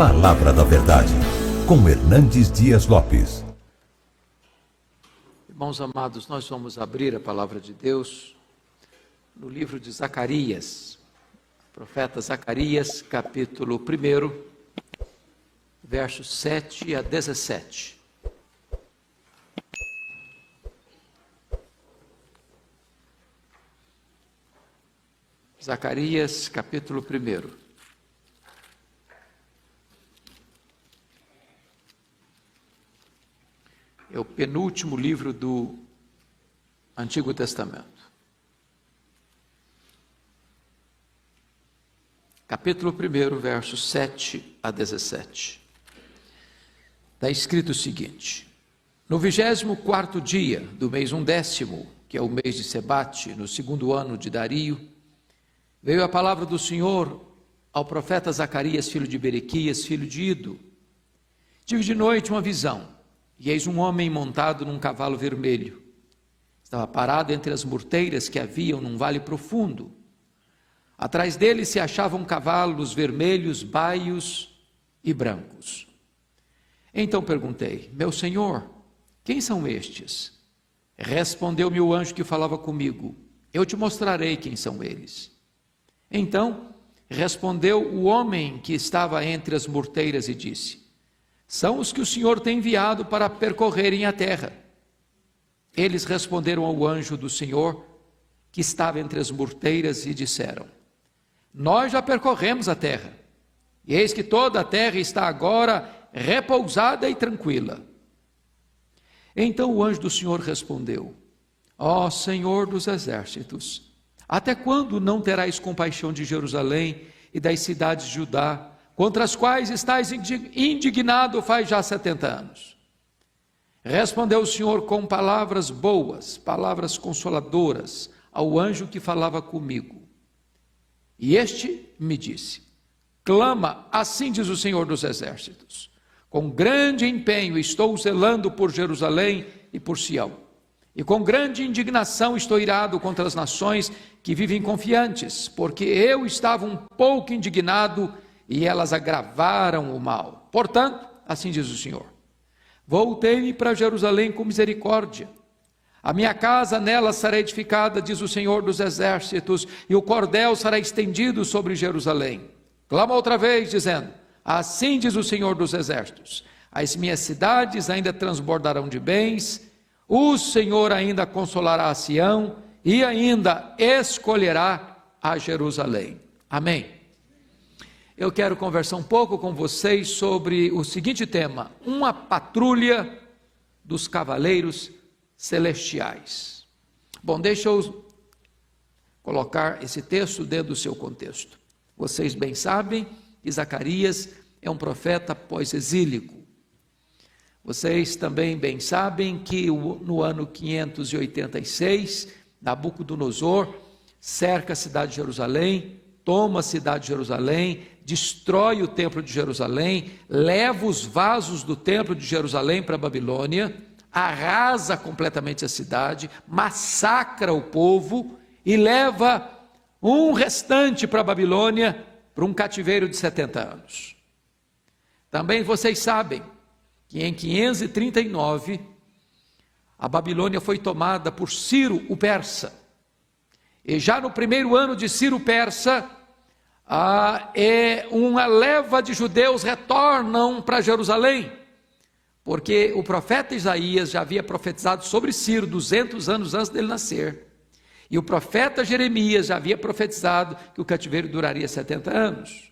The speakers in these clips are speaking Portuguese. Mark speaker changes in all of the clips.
Speaker 1: Palavra da Verdade, com Hernandes Dias Lopes.
Speaker 2: Irmãos amados, nós vamos abrir a Palavra de Deus no livro de Zacarias, profeta Zacarias, capítulo 1, versos 7 a 17. Zacarias, capítulo 1. É o penúltimo livro do Antigo Testamento. Capítulo 1, versos 7 a 17. Está escrito o seguinte: No 24º dia do mês 11º, que é o mês de Sebate, no 2º ano de Dario, veio a palavra do Senhor ao profeta Zacarias, filho de Berequias, filho de Ido. Tive de noite uma visão, e eis um homem montado num cavalo vermelho. Estava parado entre as murteiras que haviam num vale profundo. Atrás dele se achavam cavalos vermelhos, baios e brancos. Então perguntei: Meu senhor, quem são estes? Respondeu-me o anjo que falava comigo: Eu te mostrarei quem são eles. Então respondeu o homem que estava entre as murteiras e disse: São os que o Senhor tem enviado para percorrerem a terra. Eles responderam ao anjo do Senhor que estava entre as murteiras e disseram: Nós já percorremos a terra, e eis que toda a terra está agora repousada e tranquila. Então o anjo do Senhor respondeu: Ó Senhor dos exércitos, até quando não terás compaixão de Jerusalém e das cidades de Judá, contra as quais estás indignado faz já 70 anos? Respondeu o Senhor com palavras boas, palavras consoladoras, ao anjo que falava comigo. E este me disse: Clama, assim diz o Senhor dos exércitos, com grande empenho estou zelando por Jerusalém e por Sião, e com grande indignação estou irado contra as nações que vivem confiantes, porque eu estava um pouco indignado e elas agravaram o mal. Portanto, assim diz o Senhor: Voltei-me para Jerusalém com misericórdia. A minha casa nela será edificada, diz o Senhor dos exércitos, e o cordel será estendido sobre Jerusalém. Clama outra vez, dizendo: Assim diz o Senhor dos exércitos: As minhas cidades ainda transbordarão de bens, o Senhor ainda consolará a Sião e ainda escolherá a Jerusalém. Amém. Eu quero conversar um pouco com vocês sobre o seguinte tema: uma patrulha dos cavaleiros celestiais. Bom, deixa eu colocar esse texto dentro do seu contexto. Vocês bem sabem que Zacarias é um profeta pós-exílico. Vocês também bem sabem que no ano 586, Nabucodonosor cerca a cidade de Jerusalém, toma a cidade de Jerusalém, destrói o templo de Jerusalém, leva os vasos do templo de Jerusalém para a Babilônia, arrasa completamente a cidade, massacra o povo e leva um restante para a Babilônia, para um cativeiro de 70 anos. Também vocês sabem que em 539, a Babilônia foi tomada por Ciro o Persa. E já no primeiro ano de Ciro o Persa, uma leva de judeus retornam para Jerusalém, porque o profeta Isaías já havia profetizado sobre Ciro 200 anos antes dele nascer. E o profeta Jeremias já havia profetizado que o cativeiro duraria 70 anos.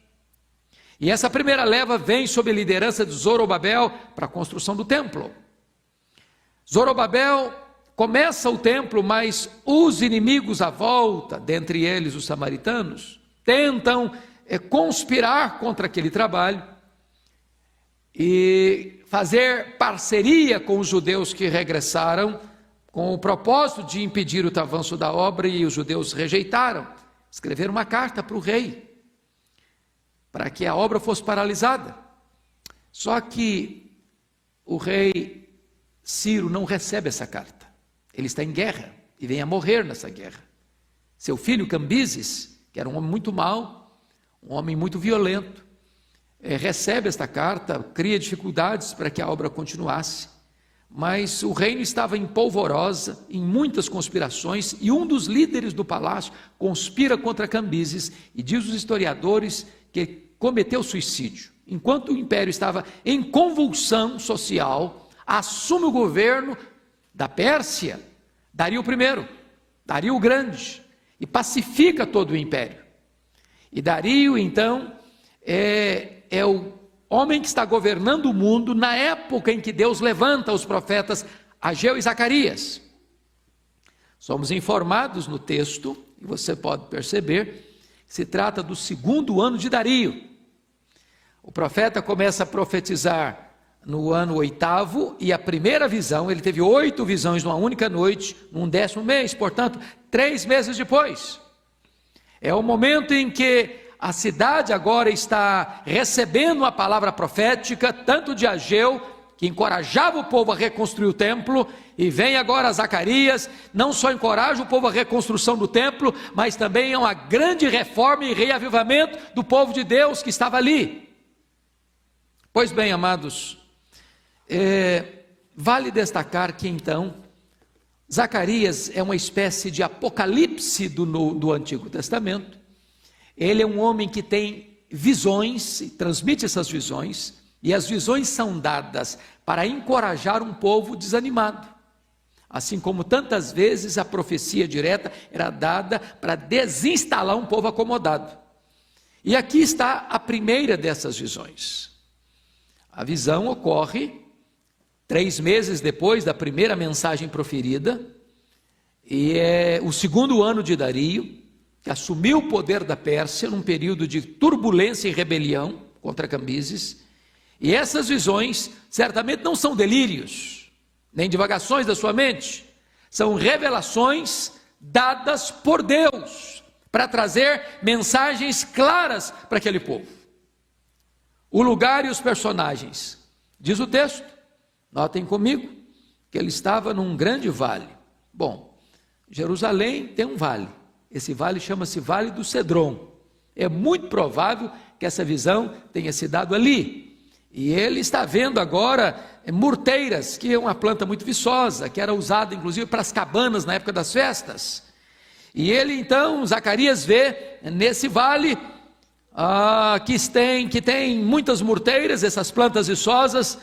Speaker 2: E essa primeira leva vem sob a liderança de Zorobabel para a construção do templo. Zorobabel começa o templo, mas os inimigos à volta, dentre eles os samaritanos, tentam conspirar contra aquele trabalho e fazer parceria com os judeus que regressaram, com o propósito de impedir o avanço da obra, e os judeus rejeitaram. Escreveram uma carta para o rei, para que a obra fosse paralisada. Só que o rei Ciro não recebe essa carta. Ele está em guerra e vem a morrer nessa guerra. Seu filho Cambises, que era um homem muito mau, um homem muito violento, recebe esta carta, cria dificuldades para que a obra continuasse, mas o reino estava em polvorosa, em muitas conspirações, e um dos líderes do palácio conspira contra Cambises, e diz os historiadores que cometeu suicídio. Enquanto o império estava em convulsão social, assume o governo da Pérsia Dario I, Dario o Grande, e pacifica todo o império. E Dario, então, é o homem que está governando o mundo na época em que Deus levanta os profetas Ageu e Zacarias. Somos informados no texto, e você pode perceber, que se trata do 2º ano de Dario. O profeta começa a profetizar no ano 8º, e a primeira visão, ele teve 8 visões numa única noite, num 10º mês, portanto, 3 meses depois. É o momento em que a cidade agora está recebendo a palavra profética, tanto de Ageu, que encorajava o povo a reconstruir o templo, e vem agora Zacarias, não só encoraja o povo à reconstrução do templo, mas também é uma grande reforma e reavivamento do povo de Deus que estava ali. Pois bem, amados, vale destacar que então, Zacarias é uma espécie de apocalipse do Antigo Testamento. Ele é um homem que tem visões, e transmite essas visões, e as visões são dadas para encorajar um povo desanimado. Assim como tantas vezes a profecia direta era dada para desinstalar um povo acomodado. E aqui está a primeira dessas visões. A visão ocorre 3 meses depois da primeira mensagem proferida, e é o 2º ano de Dario, que assumiu o poder da Pérsia num período de turbulência e rebelião contra Cambises. E essas visões certamente não são delírios, nem divagações da sua mente, são revelações dadas por Deus, para trazer mensagens claras para aquele povo. O lugar e os personagens, diz o texto, notem comigo, que ele estava num grande vale. Bom, Jerusalém tem um vale. Esse vale chama-se Vale do Cedron. É muito provável que essa visão tenha se dado ali. E ele está vendo agora murteiras, que é uma planta muito viçosa, que era usada inclusive para as cabanas na época das festas. E ele então, Zacarias vê nesse vale que tem muitas murteiras, essas plantas viçosas.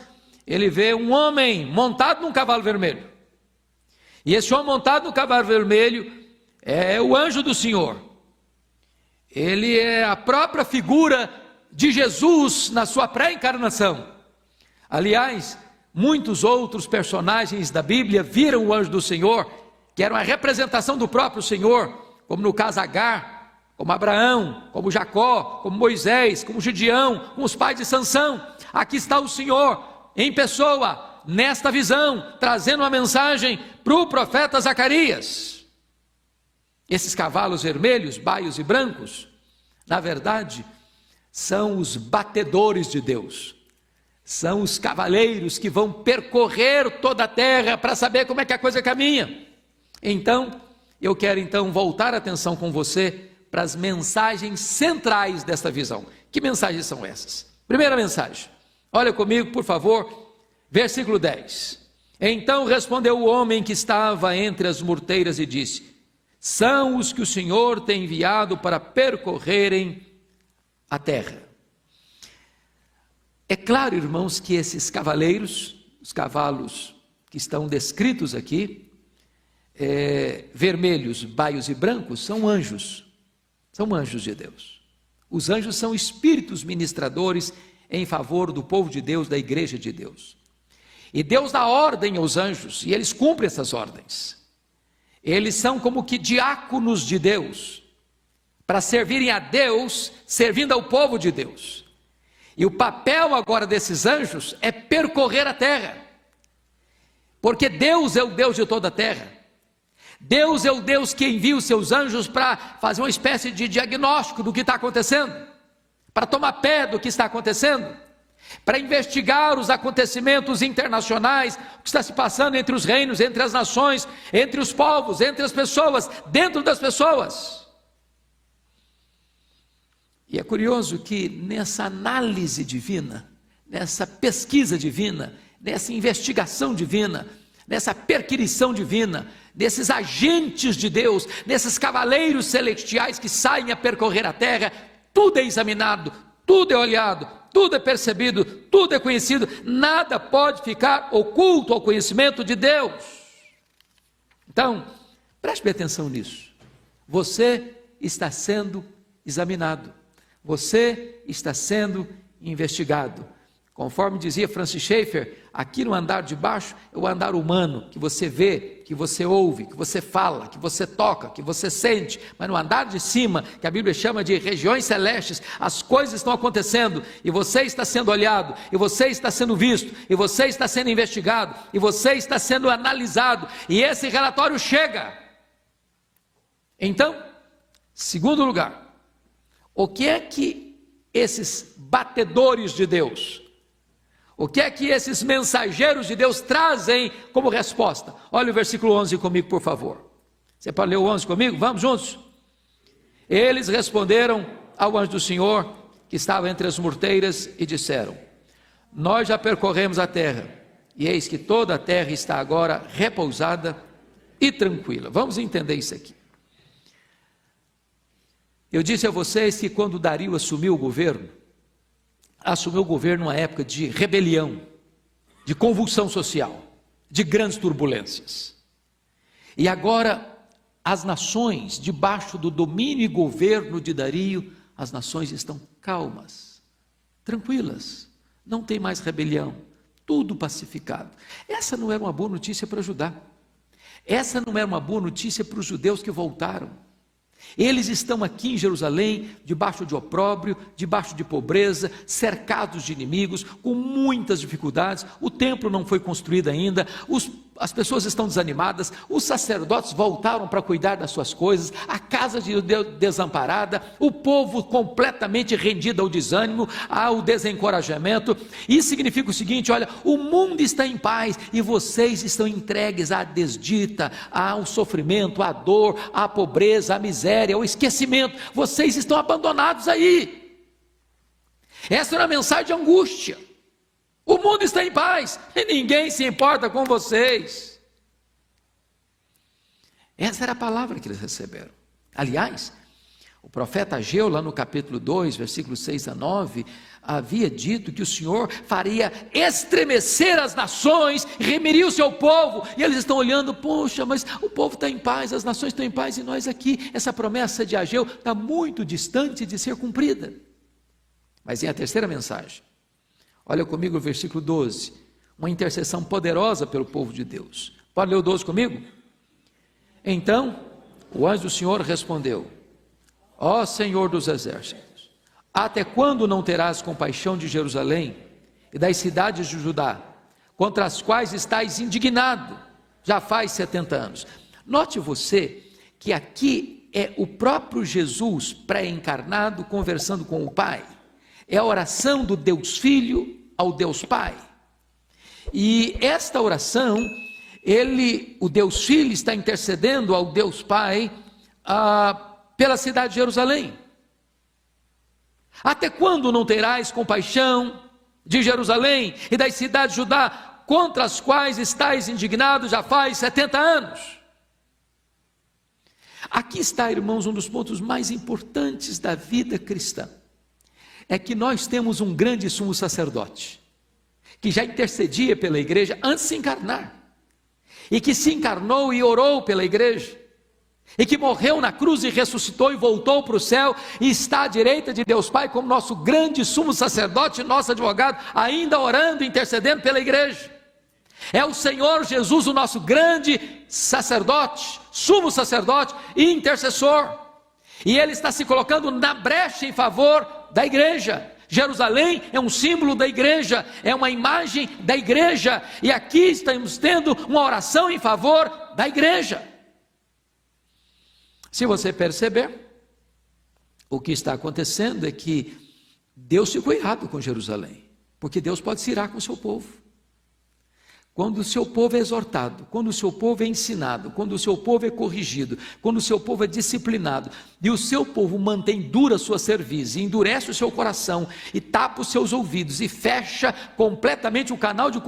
Speaker 2: Ele vê um homem montado num cavalo vermelho. E esse homem montado no cavalo vermelho é o anjo do Senhor. Ele é a própria figura de Jesus na sua pré-encarnação. Aliás, muitos outros personagens da Bíblia viram o anjo do Senhor, que era uma representação do próprio Senhor, como no caso Agar, como Abraão, como Jacó, como Moisés, como Gideão, como os pais de Sansão. Aqui está o Senhor em pessoa, nesta visão, trazendo uma mensagem para o profeta Zacarias. Esses cavalos vermelhos, baios e brancos, na verdade, são os batedores de Deus. São os cavaleiros que vão percorrer toda a terra para saber como é que a coisa caminha. Então, eu quero voltar a atenção com você para as mensagens centrais desta visão. Que mensagens são essas? Primeira mensagem, olha comigo, por favor, versículo 10. Então respondeu o homem que estava entre as murteiras e disse: são os que o Senhor tem enviado para percorrerem a terra. É claro, irmãos, que esses cavaleiros, os cavalos que estão descritos aqui, vermelhos, baios e brancos, são anjos de Deus. Os anjos são espíritos ministradores em favor do povo de Deus, da igreja de Deus. E Deus dá ordem aos anjos, e eles cumprem essas ordens. Eles são como que diáconos de Deus, para servirem a Deus, servindo ao povo de Deus. E o papel agora desses anjos é percorrer a terra, porque Deus é o Deus de toda a terra. Deus é o Deus que envia os seus anjos para fazer uma espécie de diagnóstico do que está acontecendo, para tomar pé do que está acontecendo, para investigar os acontecimentos internacionais, o que está se passando entre os reinos, entre as nações, entre os povos, entre as pessoas, dentro das pessoas. E é curioso que nessa análise divina, nessa pesquisa divina, nessa investigação divina, nessa perquirição divina, nesses agentes de Deus, nesses cavaleiros celestiais que saem a percorrer a terra, tudo é examinado, tudo é olhado, tudo é percebido, tudo é conhecido, nada pode ficar oculto ao conhecimento de Deus. Então, preste atenção nisso. Você está sendo examinado, você está sendo investigado. Conforme dizia Francis Schaeffer, aqui no andar de baixo é o andar humano, que você vê, que você ouve, que você fala, que você toca, que você sente. Mas no andar de cima, que a Bíblia chama de regiões celestes, as coisas estão acontecendo, e você está sendo olhado, e você está sendo visto, e você está sendo investigado, e você está sendo analisado, e esse relatório chega. Então, segundo lugar, o que é que esses batedores de Deus, o que é que esses mensageiros de Deus trazem como resposta? Olha o versículo 11 comigo, por favor. Você pode ler o 11 comigo? Vamos juntos? Eles responderam ao anjo do Senhor, que estava entre as murteiras, e disseram: nós já percorremos a terra, e eis que toda a terra está agora repousada e tranquila. Vamos entender isso aqui. Eu disse a vocês que quando Dario assumiu o governo numa época de rebelião, de convulsão social, de grandes turbulências. E agora, as nações, debaixo do domínio e governo de Dario, as nações estão calmas, tranquilas, não tem mais rebelião, tudo pacificado. Essa não era uma boa notícia para Judá, essa não era uma boa notícia para os judeus que voltaram. Eles estão aqui em Jerusalém, debaixo de opróbrio, debaixo de pobreza, cercados de inimigos, com muitas dificuldades. O templo não foi construído ainda, as pessoas estão desanimadas, os sacerdotes voltaram para cuidar das suas coisas, a casa de Deus desamparada, o povo completamente rendido ao desânimo, ao desencorajamento. Isso significa o seguinte: olha, o mundo está em paz e vocês estão entregues à desdita, ao sofrimento, à dor, à pobreza, à miséria, ao esquecimento. Vocês estão abandonados aí. Essa é uma mensagem de angústia. O mundo está em paz e ninguém se importa com vocês. Essa era a palavra que eles receberam. Aliás, o profeta Ageu, lá no capítulo 2, versículos 6 a 9, havia dito que o Senhor faria estremecer as nações, remiria o seu povo, e eles estão olhando: poxa, mas o povo está em paz, as nações estão em paz, e nós aqui, essa promessa de Ageu está muito distante de ser cumprida. Mas em a terceira mensagem, olha comigo o versículo 12, uma intercessão poderosa pelo povo de Deus. Pode ler o 12 comigo? Então, o anjo do Senhor respondeu: ó Senhor dos exércitos, até quando não terás compaixão de Jerusalém e das cidades de Judá, contra as quais estais indignado, já faz 70 anos. Note você que aqui é o próprio Jesus pré-encarnado conversando com o Pai. É a oração do Deus Filho ao Deus Pai. E esta oração, o Deus Filho está intercedendo ao Deus Pai pela cidade de Jerusalém. Até quando não terás compaixão de Jerusalém e das cidades de Judá, contra as quais estais indignado já faz 70 anos? Aqui está, irmãos, um dos pontos mais importantes da vida cristã. É que nós temos um grande sumo sacerdote, que já intercedia pela igreja antes de se encarnar, e que se encarnou e orou pela igreja, e que morreu na cruz e ressuscitou e voltou para o céu, e está à direita de Deus Pai como nosso grande sumo sacerdote, nosso advogado, ainda orando e intercedendo pela igreja. É o Senhor Jesus, o nosso grande sacerdote, sumo sacerdote e intercessor, e Ele está se colocando na brecha em favor da igreja. Jerusalém é um símbolo da igreja, é uma imagem da igreja, e aqui estamos tendo uma oração em favor da igreja. Se você perceber, o que está acontecendo é que Deus ficou irado com Jerusalém, porque Deus pode se irar com o seu povo. quando o seu povo é exortado, quando o seu povo é ensinado, quando o seu povo é corrigido, quando o seu povo é disciplinado, e o seu povo mantém dura a sua cerviz, e endurece o seu coração, e tapa os seus ouvidos, e fecha completamente o canal de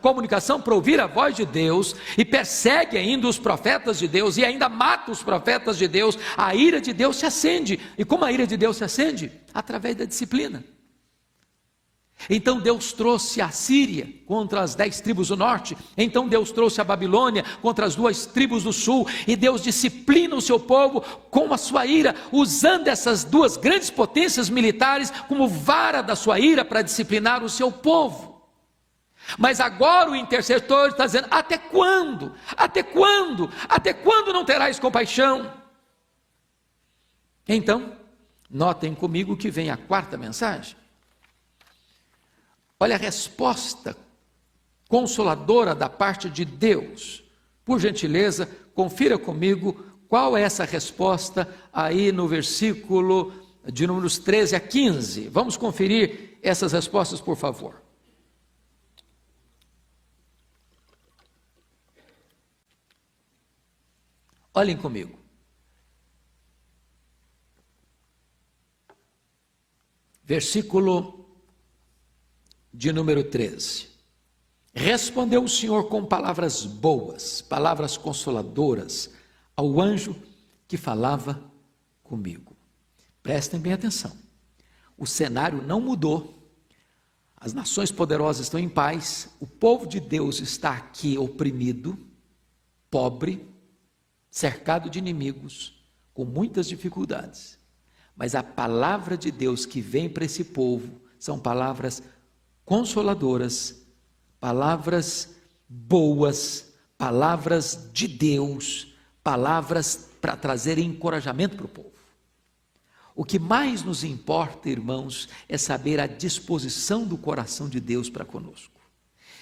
Speaker 2: comunicação para ouvir a voz de Deus, e persegue ainda os profetas de Deus, e ainda mata os profetas de Deus, a ira de Deus se acende. E como a ira de Deus se acende? Através da disciplina. Então Deus trouxe a Síria contra as 10 tribos do norte, então Deus trouxe a Babilônia contra as 2 tribos do sul, e Deus disciplina o seu povo com a sua ira, usando essas 2 grandes potências militares como vara da sua ira para disciplinar o seu povo. Mas agora o intercessor está dizendo: até quando? Até quando? Até quando não terás compaixão? Então, notem comigo que vem a 4ª mensagem. Olha a resposta consoladora da parte de Deus. Por gentileza, confira comigo qual é essa resposta aí no versículo de números 13 a 15. Vamos conferir essas respostas, por favor. Olhem comigo. Versículo de número 13. Respondeu o Senhor com palavras boas, palavras consoladoras, ao anjo que falava comigo. Prestem bem atenção. O cenário não mudou. As nações poderosas estão em paz. O povo de Deus está aqui oprimido, pobre, cercado de inimigos, com muitas dificuldades. Mas a palavra de Deus que vem para esse povo são palavras consoladoras, palavras boas, palavras de Deus, palavras para trazer encorajamento para o povo. O que mais nos importa, irmãos, é saber a disposição do coração de Deus para conosco.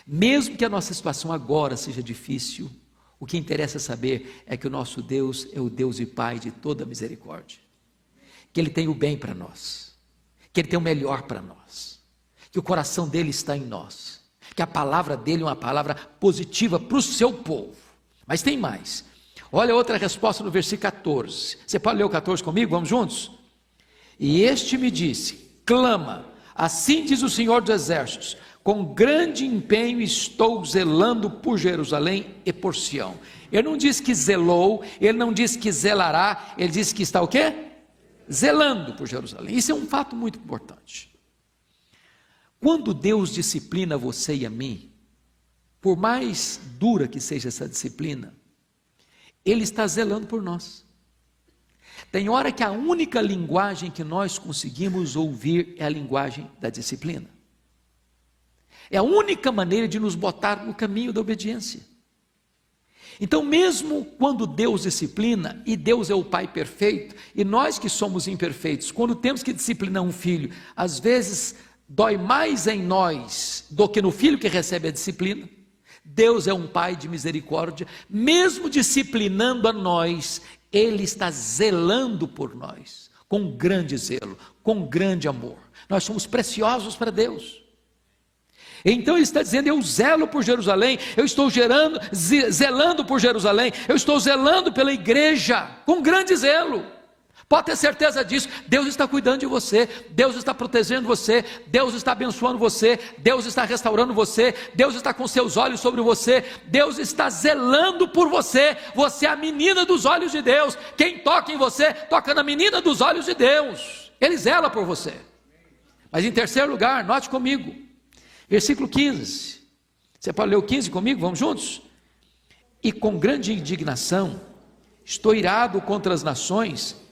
Speaker 2: Mesmo que a nossa situação agora seja difícil, o que interessa saber é que o nosso Deus é o Deus e Pai de toda misericórdia, que Ele tem o bem para nós, que Ele tem o melhor para nós, que o coração dele está em nós, que a palavra dele é uma palavra positiva para o seu povo. Mas tem mais. Olha outra resposta no versículo 14. Você pode ler o 14 comigo? Vamos juntos? E este me disse: clama, assim diz o Senhor dos Exércitos, com grande empenho estou zelando por Jerusalém e por Sião. Ele não diz que zelou, ele não diz que zelará, ele diz que está o quê? Zelando por Jerusalém. Isso é um fato muito importante. Quando Deus disciplina você e a mim, por mais dura que seja essa disciplina, Ele está zelando por nós. Tem hora que a única linguagem que nós conseguimos ouvir é a linguagem da disciplina. É a única maneira de nos botar no caminho da obediência. Então, mesmo quando Deus disciplina, e Deus é o Pai perfeito, e nós que somos imperfeitos, quando temos que disciplinar um filho, às vezes dói mais em nós do que no filho que recebe a disciplina. Deus é um Pai de misericórdia, mesmo disciplinando a nós, Ele está zelando por nós, com grande zelo, com grande amor. Nós somos preciosos para Deus. Então Ele está dizendo: eu zelo por Jerusalém, eu estou zelando por Jerusalém, eu estou zelando pela igreja, com grande zelo. Pode ter certeza disso. Deus está cuidando de você, Deus está protegendo você, Deus está abençoando você, Deus está restaurando você, Deus está com seus olhos sobre você, Deus está zelando por você. Você é a menina dos olhos de Deus. Quem toca em você, toca na menina dos olhos de Deus. Ele zela por você. Mas em terceiro lugar, note comigo, versículo 15. Você pode ler o 15 comigo? Vamos juntos? E com grande indignação estou irado contra as nações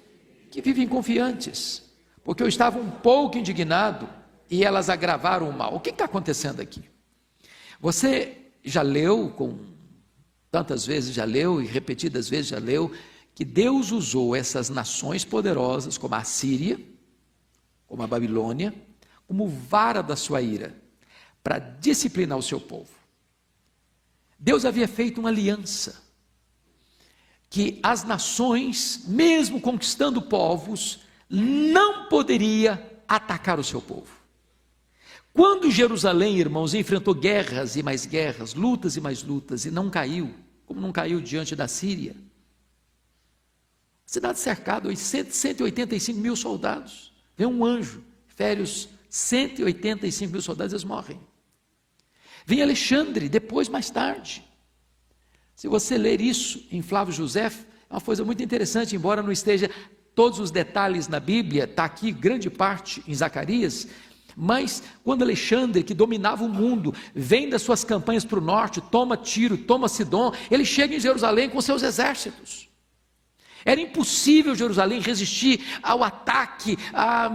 Speaker 2: que vivem confiantes, porque eu estava um pouco indignado e elas agravaram o mal. O que está acontecendo aqui? Você já leu, tantas vezes já leu e repetidas vezes já leu, que Deus usou essas nações poderosas, como a Síria, como a Babilônia, como vara da sua ira, para disciplinar o seu povo. Deus havia feito uma aliança, que as nações, mesmo conquistando povos, não poderia atacar o seu povo. Quando Jerusalém, irmãos, enfrentou guerras e mais guerras, lutas e mais lutas, e não caiu, como não caiu diante da Síria, cidade cercada, 185 mil soldados, vem um anjo, fere os 185 mil soldados, eles morrem. Vem Alexandre, depois, mais tarde. Se você ler isso em Flávio Josefo, é uma coisa muito interessante, embora não esteja todos os detalhes na Bíblia, está aqui grande parte em Zacarias, mas quando Alexandre, que dominava o mundo, vem das suas campanhas para o norte, toma Tiro, toma Sidom, ele chega em Jerusalém com seus exércitos. Era impossível Jerusalém resistir ao ataque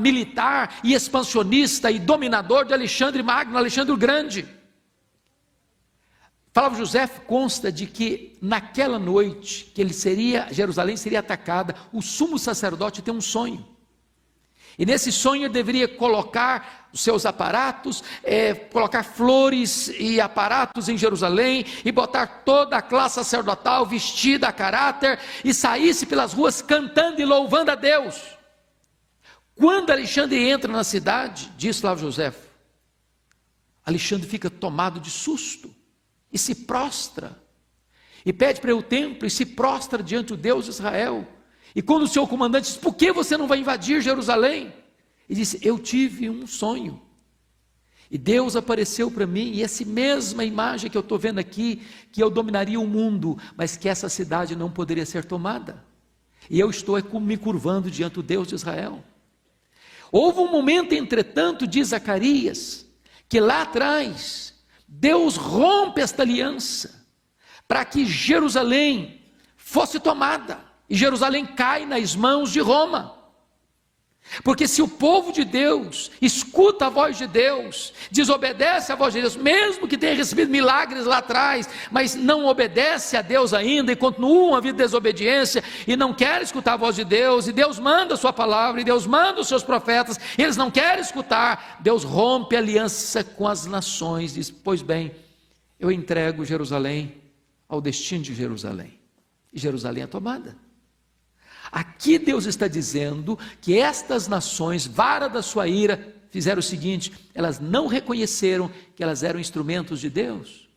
Speaker 2: militar e expansionista e dominador de Alexandre Magno, Alexandre o Grande. Flávio Josefo consta de que naquela noite que Jerusalém seria atacada, o sumo sacerdote tem um sonho. E nesse sonho ele deveria colocar os seus aparatos, colocar flores e aparatos em Jerusalém, e botar toda a classe sacerdotal vestida a caráter, e saísse pelas ruas cantando e louvando a Deus. Quando Alexandre entra na cidade, diz Flávio Josefo, Alexandre fica tomado de susto, e se prostra, e pede para ir ao templo, e se prostra diante do Deus de Israel. E quando o seu comandante diz, por que você não vai invadir Jerusalém? Ele disse, eu tive um sonho, e Deus apareceu para mim, e essa mesma imagem que eu estou vendo aqui, que eu dominaria o mundo, mas que essa cidade não poderia ser tomada, e eu estou me curvando diante do Deus de Israel. Houve um momento, entretanto, diz Zacarias, que lá atrás, Deus rompe esta aliança, para que Jerusalém fosse tomada, e Jerusalém cai nas mãos de Roma. Porque se o povo de Deus escuta a voz de Deus, desobedece a voz de Deus, mesmo que tenha recebido milagres lá atrás, mas não obedece a Deus ainda, e continua uma vida de desobediência, e não quer escutar a voz de Deus, e Deus manda a sua palavra, e Deus manda os seus profetas, e eles não querem escutar, Deus rompe a aliança com as nações, diz, pois bem, eu entrego Jerusalém ao destino de Jerusalém, e Jerusalém é tomada. Aqui Deus está dizendo que estas nações, vara da sua ira, fizeram o seguinte, elas não reconheceram que elas eram instrumentos de Deus,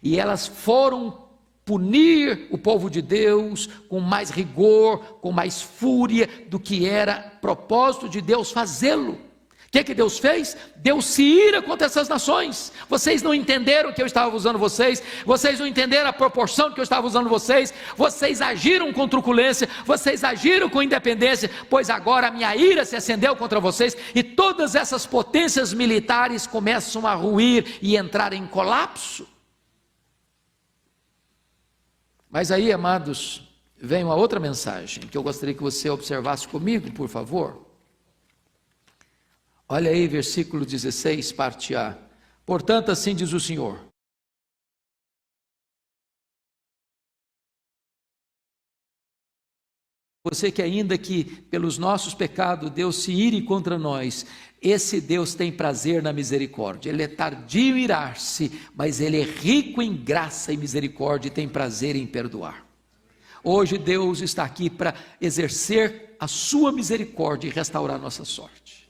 Speaker 2: e elas foram punir o povo de Deus com mais rigor, com mais fúria do que era propósito de Deus fazê-lo. O que Deus fez? Deus se ira contra essas nações. Vocês não entenderam que eu estava usando vocês, vocês não entenderam a proporção que eu estava usando vocês, vocês agiram com truculência, vocês agiram com independência, pois agora a minha ira se acendeu contra vocês, e todas essas potências militares começam a ruir e entrar em colapso. Mas aí, amados, vem uma outra mensagem, que eu gostaria que você observasse comigo, por favor. Olha aí, versículo 16, parte A. Portanto, assim diz o Senhor. Você que ainda que pelos nossos pecados Deus se ire contra nós, esse Deus tem prazer na misericórdia. Ele é tardio em irar-se, mas Ele é rico em graça e misericórdia e tem prazer em perdoar. Hoje Deus está aqui para exercer a sua misericórdia e restaurar nossa sorte,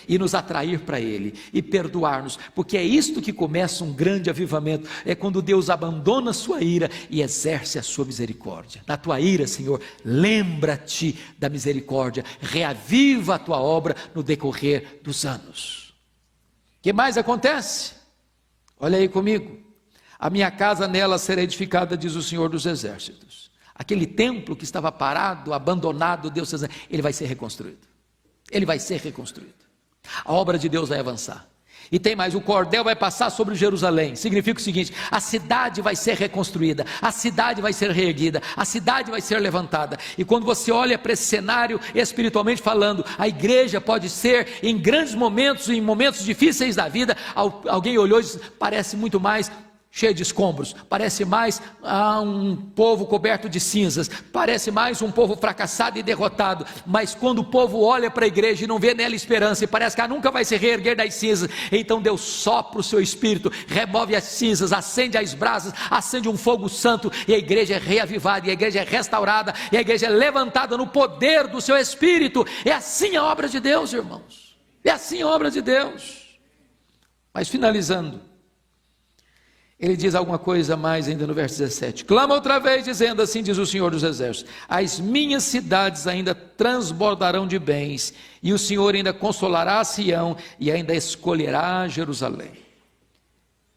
Speaker 2: e nos atrair para Ele, e perdoar-nos, porque é isto que começa um grande avivamento, é quando Deus abandona a sua ira e exerce a sua misericórdia. Na tua ira, Senhor, lembra-te da misericórdia, reaviva a tua obra no decorrer dos anos. O que mais acontece? Olha aí comigo, a minha casa nela será edificada, diz o Senhor dos Exércitos. Aquele templo que estava parado, abandonado, Deus, ele vai ser reconstruído, ele vai ser reconstruído. A obra de Deus vai avançar. E tem mais, o cordel vai passar sobre Jerusalém. Significa o seguinte, a cidade vai ser reconstruída, a cidade vai ser reerguida, a cidade vai ser levantada. E quando você olha para esse cenário, espiritualmente falando, a igreja pode ser, em grandes momentos, em momentos difíceis da vida, alguém olhou e disse, parece muito mais cheio de escombros, parece mais um povo coberto de cinzas, parece mais um povo fracassado e derrotado. Mas quando o povo olha para a igreja e não vê nela esperança, e parece que ela nunca vai se reerguer das cinzas, então Deus sopra o seu espírito, remove as cinzas, acende as brasas, acende um fogo santo, e a igreja é reavivada, e a igreja é restaurada, e a igreja é levantada no poder do seu espírito. É assim a obra de Deus, irmãos, é assim a obra de Deus. Mas finalizando, ele diz alguma coisa a mais ainda no verso 17. Clama outra vez, dizendo, assim diz o Senhor dos Exércitos, as minhas cidades ainda transbordarão de bens, e o Senhor ainda consolará Sião, e ainda escolherá Jerusalém.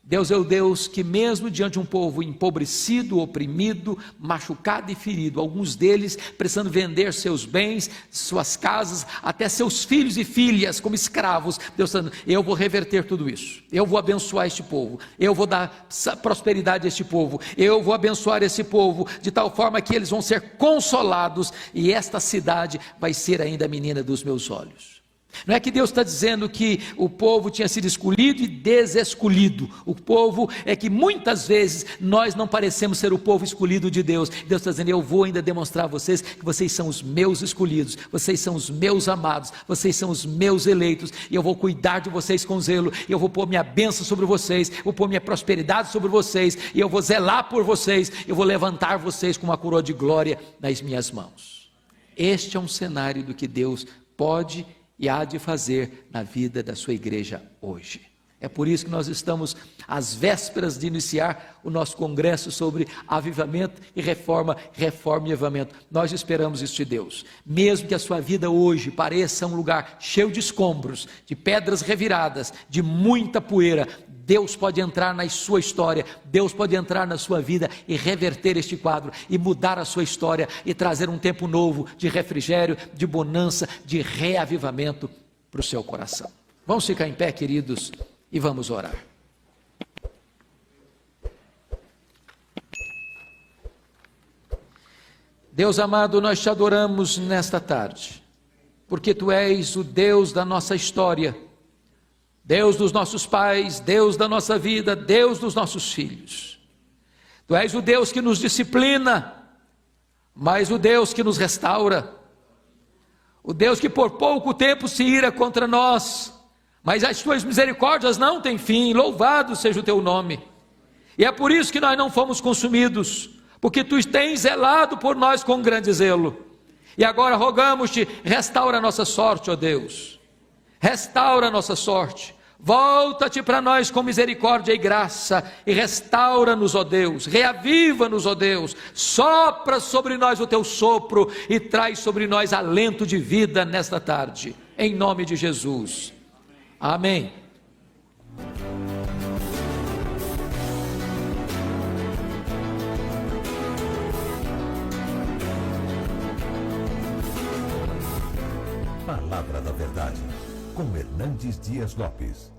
Speaker 2: Deus é o Deus que mesmo diante de um povo empobrecido, oprimido, machucado e ferido, alguns deles precisando vender seus bens, suas casas, até seus filhos e filhas como escravos, Deus está dizendo, eu vou reverter tudo isso, eu vou abençoar este povo, eu vou dar prosperidade a este povo, eu vou abençoar esse povo, de tal forma que eles vão ser consolados, e esta cidade vai ser ainda a menina dos meus olhos. Não é que Deus está dizendo que o povo tinha sido escolhido e desescolhido. O povo é que muitas vezes nós não parecemos ser o povo escolhido de Deus. Deus está dizendo, eu vou ainda demonstrar a vocês que vocês são os meus escolhidos, vocês são os meus amados, vocês são os meus eleitos, e eu vou cuidar de vocês com zelo, e eu vou pôr minha bênção sobre vocês, vou pôr minha prosperidade sobre vocês, e eu vou zelar por vocês, eu vou levantar vocês com uma coroa de glória nas minhas mãos. Este é um cenário do que Deus pode e há de fazer na vida da sua igreja hoje. É por isso que nós estamos às vésperas de iniciar o nosso congresso sobre avivamento e reforma e avivamento. Nós esperamos isso de Deus. Mesmo que a sua vida hoje pareça um lugar cheio de escombros, de pedras reviradas, de muita poeira, Deus pode entrar na sua história, Deus pode entrar na sua vida e reverter este quadro, e mudar a sua história, e trazer um tempo novo de refrigério, de bonança, de reavivamento para o seu coração. Vamos ficar em pé, queridos, e vamos orar. Deus amado, nós te adoramos nesta tarde, porque Tu és o Deus da nossa história, Deus dos nossos pais, Deus da nossa vida, Deus dos nossos filhos. Tu és o Deus que nos disciplina, mas o Deus que nos restaura, o Deus que por pouco tempo se ira contra nós, mas as tuas misericórdias não têm fim. Louvado seja o teu nome. E é por isso que nós não fomos consumidos, porque tu tens zelado por nós com grande zelo. E agora rogamos-te, restaura a nossa sorte, ó Deus, restaura a nossa sorte. Volta-te para nós com misericórdia e graça, e restaura-nos, ó Deus, reaviva-nos, ó Deus, sopra sobre nós o teu sopro, e traz sobre nós alento de vida nesta tarde, em nome de Jesus, amém.
Speaker 1: Palavra da Verdade, com Hernandes Dias Lopes.